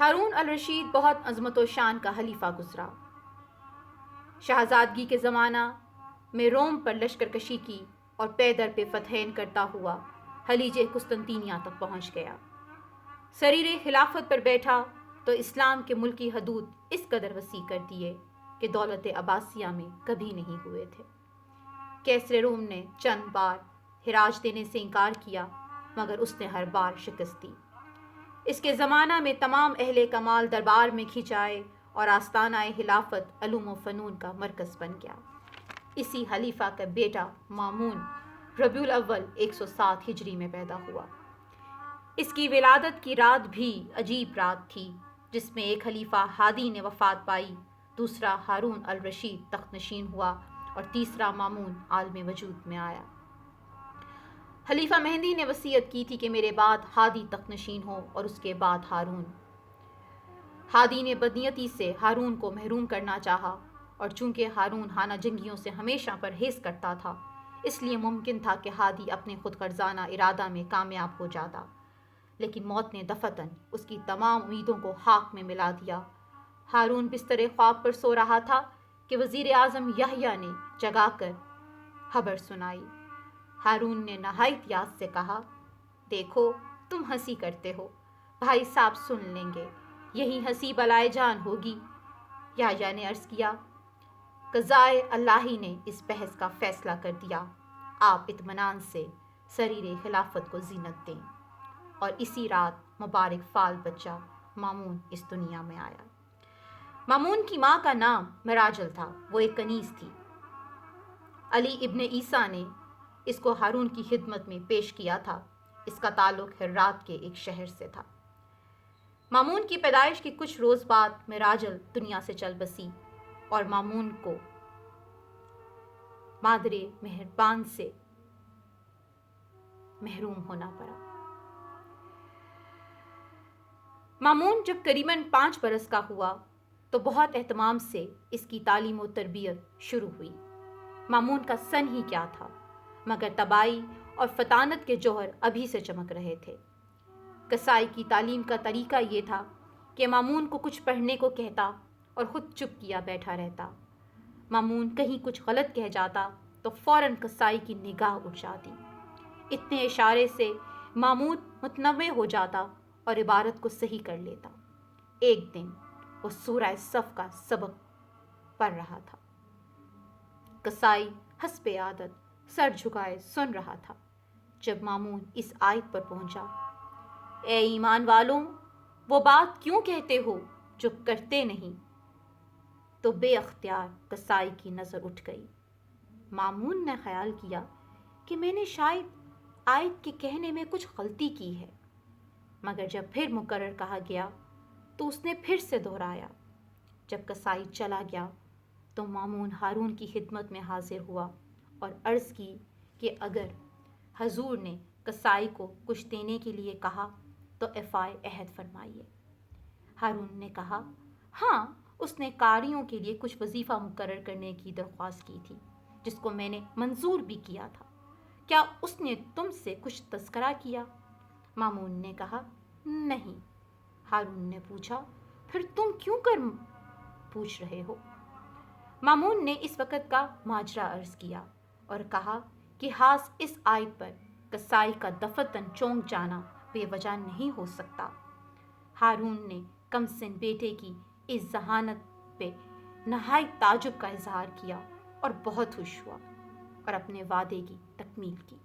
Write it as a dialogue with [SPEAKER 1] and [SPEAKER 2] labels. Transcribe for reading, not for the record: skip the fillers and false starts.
[SPEAKER 1] ہارون الرشید بہت عظمت و شان کا خلیفہ گزرا۔ شہزادگی کے زمانہ میں روم پر لشکر کشی کی اور پے در پہ فتحین کرتا ہوا خلیج قسطنطینیہ تک پہنچ گیا۔ سریر خلافت پر بیٹھا تو اسلام کے ملکی حدود اس قدر وسیع کر دیے کہ دولت عباسیہ میں کبھی نہیں ہوئے تھے۔ کیسر روم نے چند بار خراج دینے سے انکار کیا مگر اس نے ہر بار شکست دی۔ اس کے زمانہ میں تمام اہل کمال دربار میں کھنچائے اور آستانہ خلافت علوم و فنون کا مرکز بن گیا۔ اسی خلیفہ کا بیٹا مامون ربیع الاول 107 ہجری میں پیدا ہوا۔ اس کی ولادت کی رات بھی عجیب رات تھی جس میں ایک خلیفہ ہادی نے وفات پائی، دوسرا ہارون الرشید تخت نشین ہوا اور تیسرا مامون عالم وجود میں آیا۔ خلیفہ مہدی نے وصیت کی تھی کہ میرے بعد ہادی تخت نشین ہو اور اس کے بعد ہارون۔ ہادی نے بدنیتی سے ہارون کو محروم کرنا چاہا اور چونکہ ہارون خانہ جنگیوں سے ہمیشہ پرہیز کرتا تھا اس لیے ممکن تھا کہ ہادی اپنے خود غرضانہ ارادہ میں کامیاب ہو جاتا، لیکن موت نے دفتن اس کی تمام امیدوں کو خاک میں ملا دیا۔ ہارون بستر خواب پر سو رہا تھا کہ وزیر اعظم یحییٰ نے جگا کر خبر سنائی۔ ہارون نے نہایت یاد سے کہا، دیکھو تم ہنسی کرتے ہو، بھائی صاحب سن لیں گے، یہی ہنسی بلائے جان ہوگی۔ یحییٰ نے عرض کیا، قضائے الہی نے اس بحث کا فیصلہ کر دیا، آپ اطمینان سے سریر خلافت کو زینت دیں۔ اور اسی رات مبارک فال بچہ مامون اس دنیا میں آیا۔ مامون کی ماں کا نام مراجل تھا، وہ ایک کنیز تھی۔ علی ابن عیسیٰ نے اس کو ہارون کی خدمت میں پیش کیا تھا۔ اس کا تعلق ہرات کے ایک شہر سے تھا۔ مامون کی پیدائش کے کچھ روز بعد مراجل دنیا سے چل بسی اور مامون کو مادر مہربان سے محروم ہونا پڑا۔ مامون جب قریباً 5 برس کا ہوا تو بہت اہتمام سے اس کی تعلیم و تربیت شروع ہوئی۔ مامون کا سن ہی کیا تھا مگر تباہی اور فطانت کے جوہر ابھی سے چمک رہے تھے۔ قصائی کی تعلیم کا طریقہ یہ تھا کہ مامون کو کچھ پڑھنے کو کہتا اور خود چپ کیا بیٹھا رہتا۔ مامون کہیں کچھ غلط کہہ جاتا تو فوراً قصائی کی نگاہ اٹھ جاتی۔ اتنے اشارے سے مامون متنوع ہو جاتا اور عبارت کو صحیح کر لیتا۔ ایک دن وہ سورہ صف کا سبق پڑھ رہا تھا۔ قصائی حسب عادت سر جھکائے سن رہا تھا۔ جب مامون اس آیت پر پہنچا، اے ایمان والوں، وہ بات کیوں کہتے ہو جو کرتے نہیں، تو بے اختیار قصائی کی نظر اٹھ گئی۔ مامون نے خیال کیا کہ میں نے شاید آیت کے کہنے میں کچھ غلطی کی ہے، مگر جب پھر مکرر کہا گیا تو اس نے پھر سے دہرایا۔ جب قصائی چلا گیا تو مامون ہارون کی خدمت میں حاضر ہوا اور عرض کی کہ اگر حضور نے قصائی کو کچھ دینے کے لیے کہا تو ایفائے عہد فرمائیے۔ ہارون نے کہا، ہاں، اس نے قاریوں کے لیے کچھ وظیفہ مقرر کرنے کی درخواست کی تھی جس کو میں نے منظور بھی کیا تھا، کیا اس نے تم سے کچھ تذکرہ کیا؟ مامون نے کہا، نہیں۔ ہارون نے پوچھا، پھر تم کیوں کر پوچھ رہے ہو؟ مامون نے اس وقت کا ماجرا عرض کیا اور کہا کہ خاص اس آیت پر قصائی کا دفتن چونک جانا بے وجہ نہیں ہو سکتا۔ ہارون نے کم سن بیٹے کی اس ذہانت پہ نہایت تعجب کا اظہار کیا اور بہت خوش ہوا اور اپنے وعدے کی تکمیل کی۔